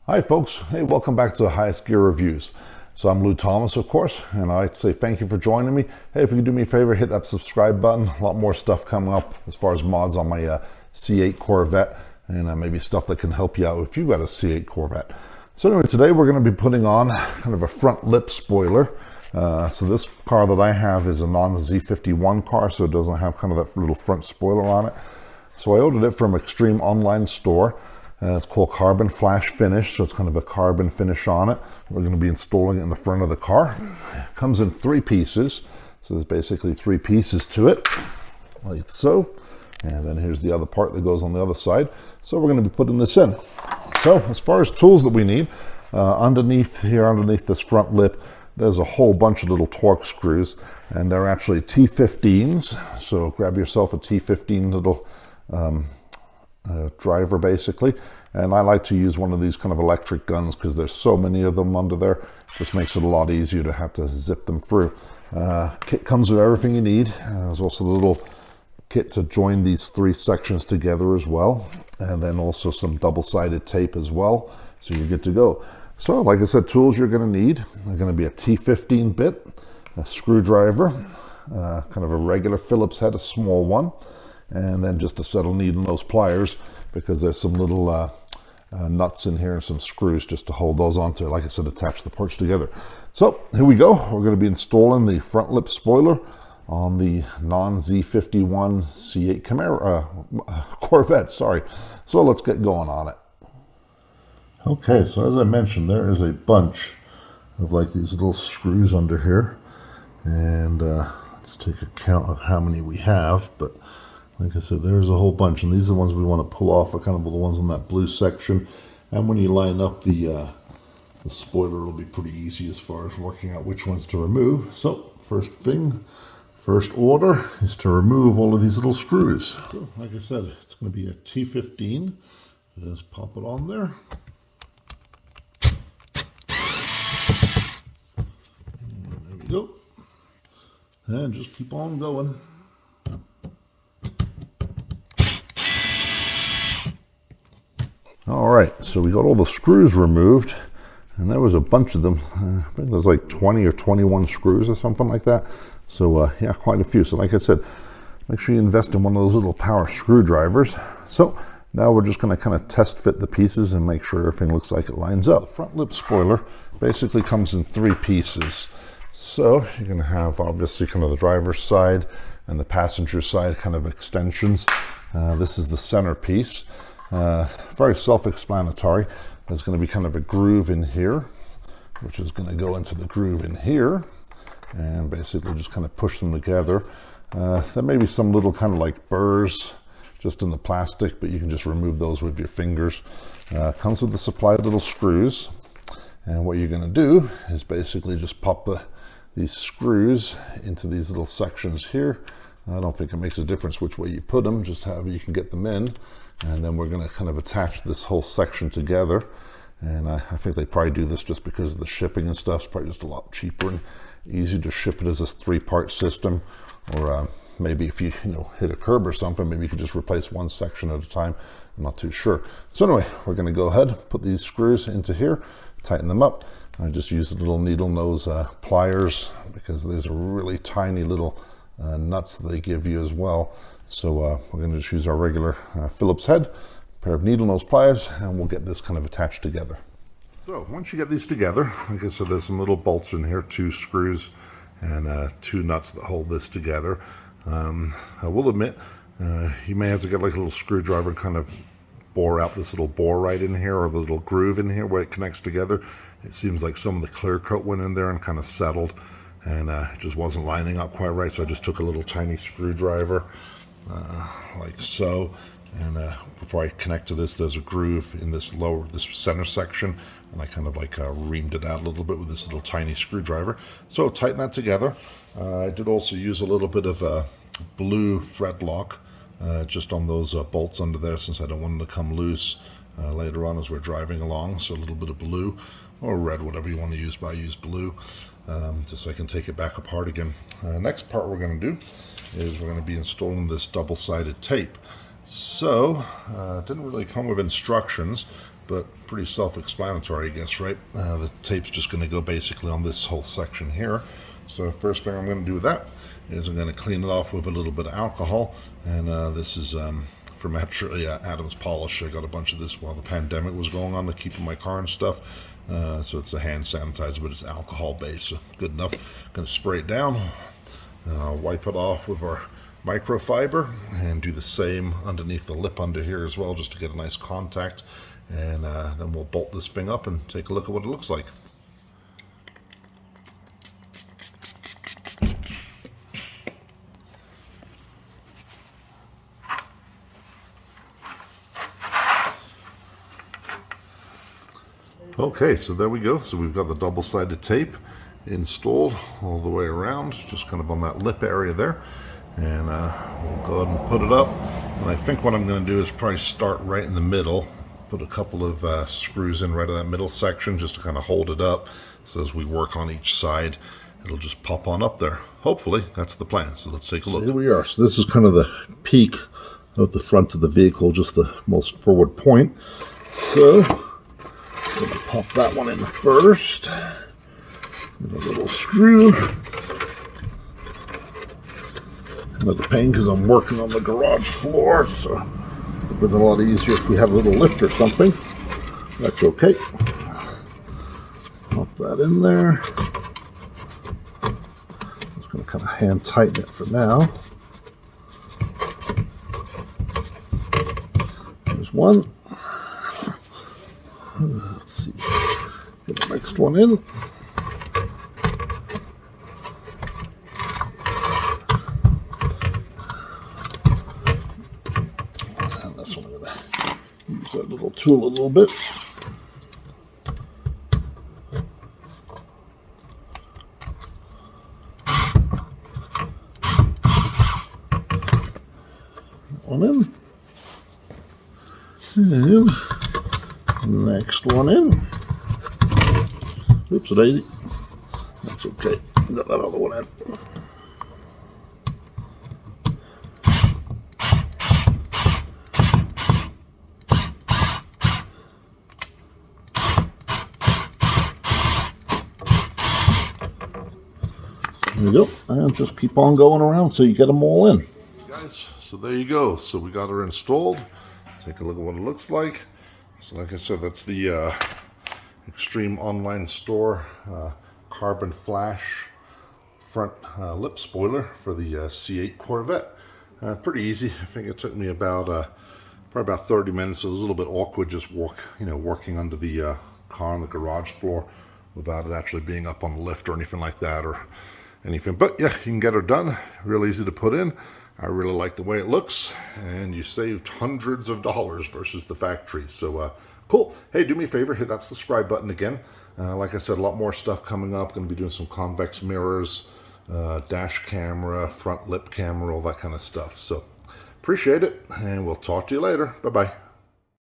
Hi folks, hey, welcome back to Highest Gear Reviews. So I'm Lou Thomas, of course, and I'd like to say thank you for joining me. Hey, if you could do me a favor, hit that subscribe button. A lot more stuff coming up as far as mods on my C8 Corvette, and maybe stuff that can help you out if you've got a C8 Corvette. So anyway, today we're going to be putting on kind of a front lip spoiler. So this car that I have is a non-Z51 car, so it doesn't have kind of that little front spoiler on it. So I ordered it from Extreme Online Store. It's called Carbon Flash Finish, so it's kind of a carbon finish on it. We're going to be installing it in the front of the car. It comes in 3 pieces, so there's basically 3 pieces to it, like so. And then here's the other part that goes on the other side. So we're going to be putting this in. So as far as tools that we need, underneath this front lip, there's a whole bunch of little torque screws, and they're actually T15s. So grab yourself a T15 little driver basically, and I like to use one of these kind of electric guns because there's so many of them under there. Just makes it a lot easier to have to zip them through. Kit comes with everything you need. There's also a little kit to join these 3 sections together as well, and then also some double-sided tape as well, so you're good to go. So like I said, tools you're going to need are going to be a T15 bit, a screwdriver, kind of a regular Phillips head, a small one, and then just a set of needle nose pliers, because there's some little nuts in here and some screws just to hold those onto, like I said, attach the parts together. So here we go. We're going to be installing the front lip spoiler on the non-Z51 C8 Corvette. Sorry. So let's get going on it. Okay, so as I mentioned, there is a bunch of like these little screws under here, and let's take a count of how many we have. But like I said, there's a whole bunch, and these are the ones we want to pull off, are kind of the ones in that blue section. And when you line up the spoiler, it'll be pretty easy as far as working out which ones to remove. So first order is to remove all of these little screws. So like I said, it's going to be a T15. Just pop it on there. And there we go. And just keep on going. All right, so we got all the screws removed, and there was a bunch of them. I think there's like 20 or 21 screws or something like that. So yeah, quite a few. So like I said, make sure you invest in one of those little power screwdrivers. So now we're just going to kind of test fit the pieces and make sure everything looks like it lines up. The front lip spoiler basically comes in 3 pieces. So you're going to have obviously kind of the driver's side and the passenger side kind of extensions. This is the center piece. Very self-explanatory. There's going to be kind of a groove in here, which is going to go into the groove in here, and basically just kind of push them together. There may be some little kind of like burrs just in the plastic, but you can just remove those with your fingers. Comes with the supplied little screws, and what you're going to do is basically just pop these screws into these little sections here. I don't think it makes a difference which way you put them, just however you can get them in. And then we're going to kind of attach this whole section together. And I think they probably do this just because of the shipping and stuff. It's probably just a lot cheaper and easier to ship it as a 3-part system. Or maybe if you hit a curb or something, maybe you could just replace one section at a time. I'm not too sure. So anyway, we're going to go ahead, put these screws into here, tighten them up. I just use the little needle nose pliers, because there's a really tiny little nuts that they give you as well. So we're going to just use our regular Phillips head, a pair of needle nose pliers, and we'll get this kind of attached together. So once you get these together, like I said, there's some little bolts in here, 2 screws and 2 nuts that hold this together. I will admit, you may have to get like a little screwdriver and kind of bore out this little bore right in here, or the little groove in here where it connects together. It seems like some of the clear coat went in there and kind of settled, and it just wasn't lining up quite right. So I just took a little tiny screwdriver, like so, and before I connect to this, there's a groove in this center section, and I kind of like reamed it out a little bit with this little tiny screwdriver. So tighten that together. I did also use a little bit of blue thread lock just on those bolts under there, since I don't want them to come loose later on as we're driving along. So a little bit of blue or red, whatever you want to use, but I use blue just so I can take it back apart again. Next part we're going to do is we're going to be installing this double-sided tape. So it didn't really come with instructions, but pretty self-explanatory, I guess, right? The tape's just going to go basically on this whole section here. So first thing I'm going to do with that is I'm going to clean it off with a little bit of alcohol, and this is from actually Adam's Polish. I got a bunch of this while the pandemic was going on to keep in my car and stuff. So it's a hand sanitizer, but it's alcohol based, so good enough. Going to spray it down, wipe it off with our microfiber, and do the same underneath the lip under here as well, just to get a nice contact. And then we'll bolt this thing up and take a look at what it looks like. Okay, so there we go. So we've got the double-sided tape installed all the way around, just kind of on that lip area there. And we'll go ahead and put it up. And I think what I'm going to do is probably start right in the middle, put a couple of screws in right in that middle section just to kind of hold it up. So as we work on each side, it'll just pop on up there. Hopefully, that's the plan. So let's take a look. So here we are. So this is kind of the peak of the front of the vehicle, just the most forward point. So I'm going to pop that one in first. With a little screw. Another pain because I'm working on the garage floor, so it would be a lot easier if we had a little lift or something. That's okay. Pop that in there. I'm just going to kind of hand tighten it for now. There's one. Let's see. Get the next one in. And this one I'm going to use that little tool a little bit. One in. And next one in. Oops, a daisy. That's okay. Got that other one in. There you go. And just keep on going around so you get them all in. Guys, so there you go. So we got her installed. Take a look at what it looks like. So like I said, that's the Extreme Online Store carbon flash front lip spoiler for the C8 Corvette. Pretty easy. I think it took me about probably about 30 minutes. It was a little bit awkward just working under the car on the garage floor without it actually being up on the lift or anything like that or anything. But yeah, you can get her done. Real easy to put in. I really like the way it looks, and you saved hundreds of dollars versus the factory. So cool. Hey, do me a favor, hit that subscribe button again. Like I said, a lot more stuff coming up. Going to be doing some convex mirrors, dash camera, front lip camera, all that kind of stuff. So appreciate it, and we'll talk to you later. Bye-bye.